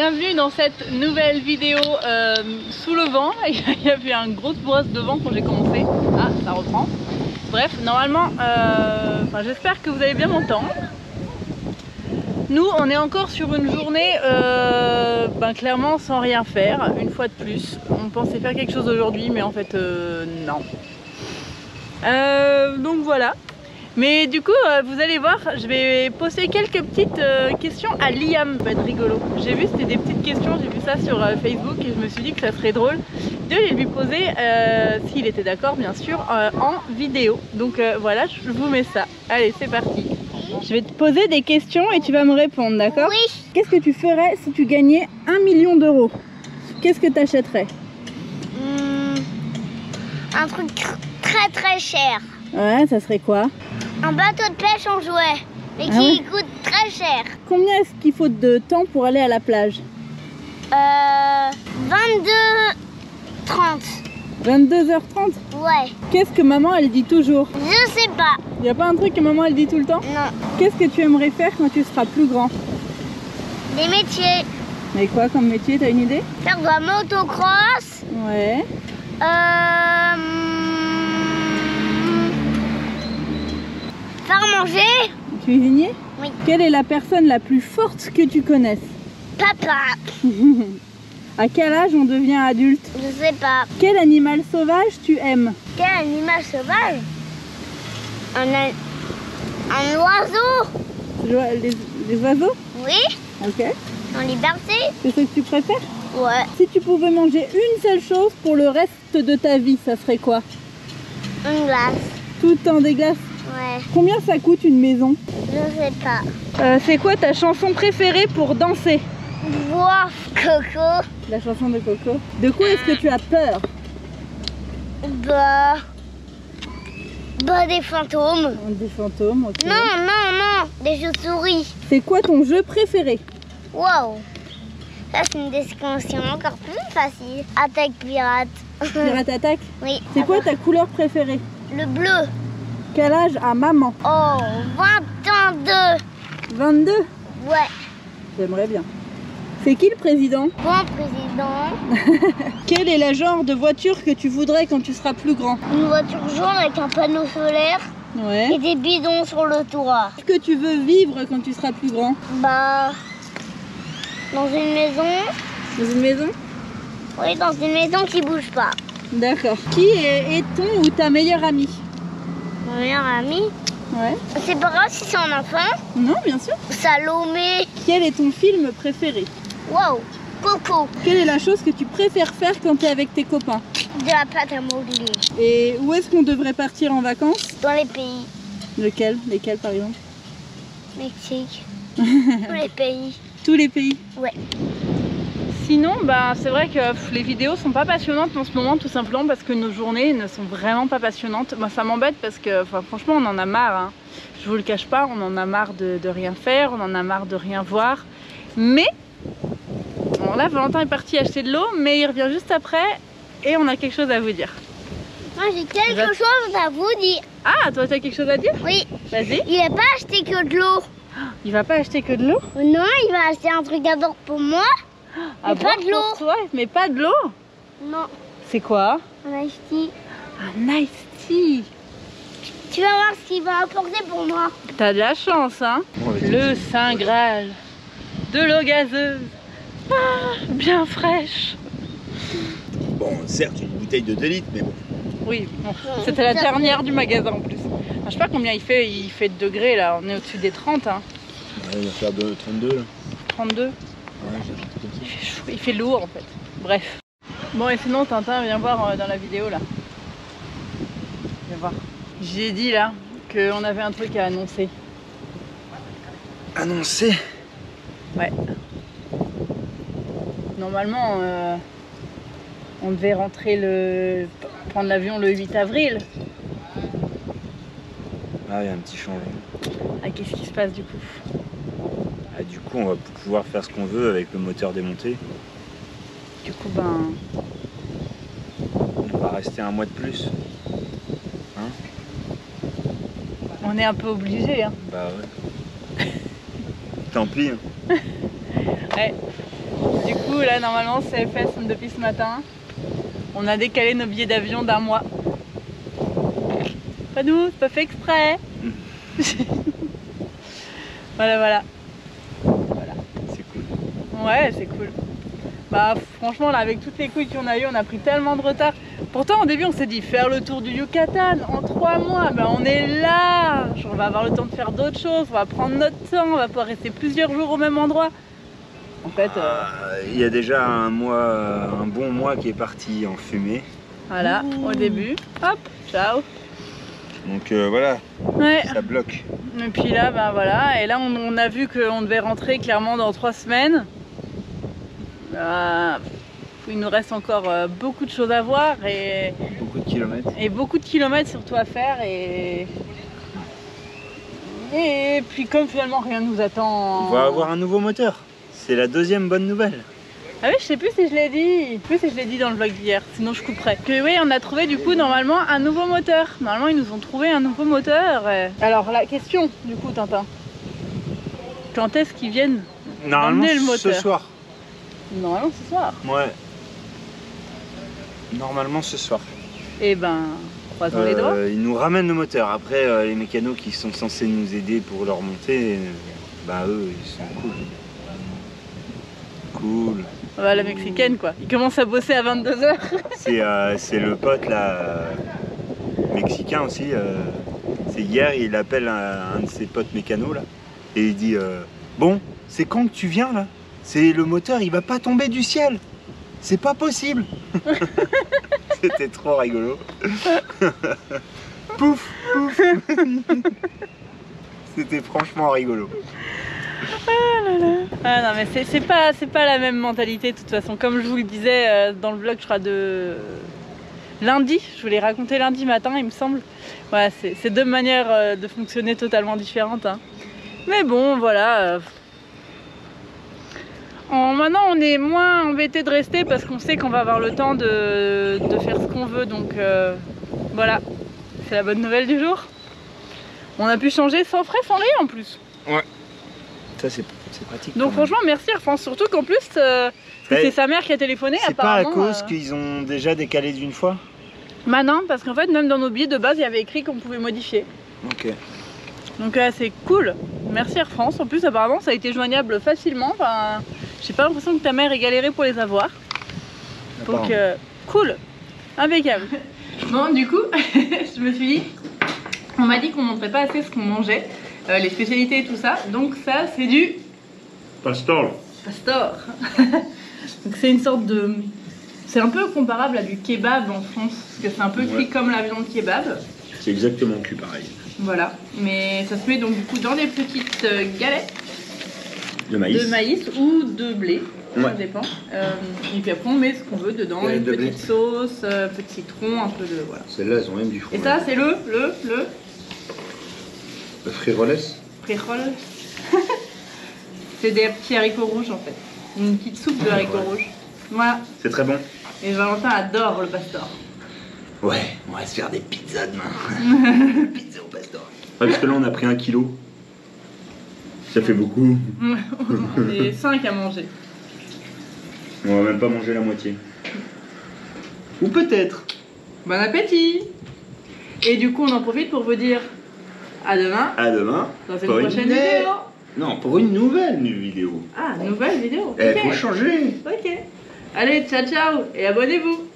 Bienvenue dans cette nouvelle vidéo sous le vent. Il y avait une grosse brosse de vent quand j'ai commencé. Ah, ça reprend. Bref, normalement, j'espère que vous allez bien m'entendre. Nous, on est encore sur une journée clairement sans rien faire, une fois de plus. On pensait faire quelque chose aujourd'hui, mais en fait, non. Donc voilà. Mais du coup, vous allez voir, je vais poser quelques petites questions à Liam. Ça va être rigolo. J'ai vu, c'était des petites questions, j'ai vu ça sur Facebook et je me suis dit que ça serait drôle de les lui poser, s'il était d'accord bien sûr, en vidéo. Donc voilà, je vous mets ça. Allez, c'est parti. Je vais te poser des questions et tu vas me répondre, d'accord? Oui. Qu'est-ce que tu ferais si tu gagnais 1 million d'euros? Qu'est-ce que tu achèterais? Un truc très très cher. Ouais, ça serait quoi? Un bateau de pêche en jouet, mais qui coûte très cher. Combien est-ce qu'il faut de temps pour aller à la plage? 22h30. 22h30? Ouais. Qu'est-ce que maman elle dit toujours? Je sais pas. Y a pas un truc que maman elle dit tout le temps? Non. Qu'est-ce que tu aimerais faire quand tu seras plus grand? Des métiers. Mais quoi comme métier, t'as une idée? Faire de la motocross. Ouais. Faire manger. Cuisinier? Oui. Quelle est la personne la plus forte que tu connaisses? Papa. À quel âge on devient adulte? Je sais pas. Quel animal sauvage tu aimes? Quel animal sauvage? Un oiseau. Les oiseaux? Oui. Ok. En liberté. C'est ce que tu préfères? Ouais. Si tu pouvais manger une seule chose pour le reste de ta vie, ça serait quoi? Une glace. Tout le temps des glaces? Ouais. Combien ça coûte une maison? Je sais pas. C'est quoi ta chanson préférée pour danser? Boire Coco. La chanson de Coco. De quoi est-ce que tu as peur? Des fantômes. Des fantômes, ok. Non, des chauves-souris. C'est quoi ton jeu préféré? Wow. Ça, c'est une description encore plus facile. Attaque pirate. Pirate Attack? Oui. C'est quoi ta couleur préférée? Le bleu. Quel âge a maman? Oh, 22. 22? Ouais. J'aimerais bien. C'est qui le président? Bon président. Quel est le genre de voiture que tu voudrais quand tu seras plus grand? Une voiture jaune avec un panneau solaire Ouais. et des bidons sur le toit. Est-ce que tu veux vivre quand tu seras plus grand? Dans une maison. Dans une maison? Oui, dans une maison qui bouge pas. D'accord. Qui est ton ou ta meilleure amie? Mon meilleur ami. Ouais. C'est pas grave si c'est un enfant. Non, bien sûr. Salomé. Quel est ton film préféré? Wow. Coco. Quelle est la chose que tu préfères faire quand tu es avec tes copains? De la pâte à modeler. Et où est-ce qu'on devrait partir en vacances? Dans les pays. Lequel? Lesquels par exemple? Mexique. Tous les pays. Tous les pays? Ouais. Sinon, c'est vrai que les vidéos sont pas passionnantes en ce moment, tout simplement parce que nos journées ne sont vraiment pas passionnantes. Moi, ça m'embête parce que, franchement, on en a marre. Hein. Je vous le cache pas, on en a marre de rien faire, on en a marre de rien voir. Mais, bon, là, Valentin est parti acheter de l'eau, mais il revient juste après et on a quelque chose à vous dire. Moi, j'ai quelque chose à vous dire. Ah, toi, tu as quelque chose à dire? Oui. Vas-y. Il n'a pas acheté que de l'eau. Il va pas acheter que de l'eau? Non, il va acheter un truc à boire pour moi. Ah, pas de l'eau. Pour toi, mais pas de l'eau? Non. C'est quoi? Un iced tea. Un iced tea. Tu vas voir ce qu'il va apporter pour moi. T'as de la chance, hein? Le Saint Graal de l'eau gazeuse. Ah, bien fraîche. Bon, certes, une bouteille de 2 litres, mais bon. Oui, bon, c'était la dernière du magasin en plus. Je sais pas combien il fait de degrés là, on est au-dessus des 30. Hein. Ouais, il va faire 32 là. 32. Ouais, j'ai un truc comme ça. Il fait chaud, il fait lourd en fait. Bref. Bon, et sinon, Tintin, viens voir dans la vidéo là. Viens voir. J'ai dit là qu'on avait un truc à annoncer. Annoncer? Ouais. Normalement, on devait rentrer prendre l'avion le 8 avril. Ah, il y a un petit changement. Ah, qu'est-ce qui se passe du coup? Ah, du coup, on va pouvoir faire ce qu'on veut avec le moteur démonté. Du coup, On va rester un mois de plus. Hein? On est un peu obligé, hein. Bah ouais. Tant pis. Hein. Ouais. Du coup, là, normalement, CFS depuis ce matin. On a décalé nos billets d'avion d'1 mois. Pas nous, c'est pas fait exprès. Voilà. C'est cool. Ouais, c'est cool. Bah franchement là avec toutes les couilles qu'on a eu, on a pris tellement de retard. Pourtant au début on s'est dit faire le tour du Yucatan en 3 mois, bah on est large, on va avoir le temps de faire d'autres choses, on va prendre notre temps, on va pouvoir rester plusieurs jours au même endroit. En fait, il y a déjà un bon mois qui est parti en fumée. voilà, au début, hop, ciao. Donc voilà, Ouais. ça bloque. Et puis là, bah voilà, et là on a vu qu'on devait rentrer clairement dans 3 semaines. Il nous reste encore beaucoup de choses à voir et beaucoup de kilomètres surtout à faire et puis comme finalement rien ne nous attend. On va avoir un nouveau moteur. C'est la deuxième bonne nouvelle. Ah oui, je sais plus si je l'ai dit. Dans le vlog d'hier, sinon je couperai. Que oui, on a trouvé du coup normalement un nouveau moteur. Normalement ils nous ont trouvé un nouveau moteur. Alors la question du coup Tintin, quand est-ce qu'ils viennent Normalement emmener le moteur? ce soir. Normalement ce soir. Ouais. Normalement ce soir. Et ben, croisons les doigts. Ils nous ramènent le moteur. Après les mécanos qui sont censés nous aider pour le remonter, bah eux ils sont cool. Bah, la mexicaine quoi. Il commence à bosser à 22 h. C'est le pote là, mexicain aussi. C'est hier, il appelle un de ses potes mécanos là. Et il dit bon, c'est quand que tu viens là? C'est le moteur, il va pas tomber du ciel. C'est pas possible. C'était trop rigolo. Pouf, pouf. C'était franchement rigolo. Ah non mais c'est pas la même mentalité de toute façon. Comme je vous le disais dans le vlog, je crois de lundi, je vous l'ai raconté lundi matin il me semble. Ouais, c'est deux manières de fonctionner totalement différentes. Hein. Mais bon voilà. Maintenant on est moins embêté de rester parce qu'on sait qu'on va avoir le temps de faire ce qu'on veut. Donc voilà, c'est la bonne nouvelle du jour. On a pu changer sans frais, sans rien en plus. Ouais. Ça c'est pratique. Donc franchement merci Air France, surtout qu'en plus c'est sa mère qui a téléphoné. C'est pas à cause qu'ils ont déjà décalé d'une fois? Bah non, parce qu'en fait même dans nos billets de base il y avait écrit qu'on pouvait modifier. Ok. Donc c'est cool, merci Air France. En plus apparemment ça a été joignable facilement. Enfin, j'ai pas l'impression que ta mère ait galéré pour les avoir. Donc cool, impeccable. Bon du coup je me suis dit, on m'a dit qu'on montrait pas assez ce qu'on mangeait. Les spécialités et tout ça, donc ça c'est du Pastor. Donc c'est une sorte de, c'est un peu comparable à du kebab en France, parce que c'est un peu cuit comme la viande kebab. C'est exactement cuit pareil. Voilà, mais ça se met donc du coup dans des petites galettes de maïs ou de blé, ça dépend. Et puis après on met ce qu'on veut dedans, une petite sauce, un peu de citron, un peu de voilà. Celles-là elles ont même du fromage. Et ça c'est le frijoles. C'est des petits haricots rouges en fait. Une petite soupe de haricots rouges. Voilà. C'est très bon. Et Valentin adore le pastor. Ouais, on va se faire des pizzas demain. Pizza au pastor. Ouais, parce que là on a pris 1 kilo. Ça fait beaucoup. On est 5 à manger. On va même pas manger la moitié. Ou peut-être. Bon appétit. Et du coup on en profite pour vous dire à demain. À demain. Dans une prochaine vidéo. Non, pour une nouvelle vidéo. Ah, nouvelle vidéo. Eh, faut changer. Ok. Allez, ciao ciao et abonnez-vous.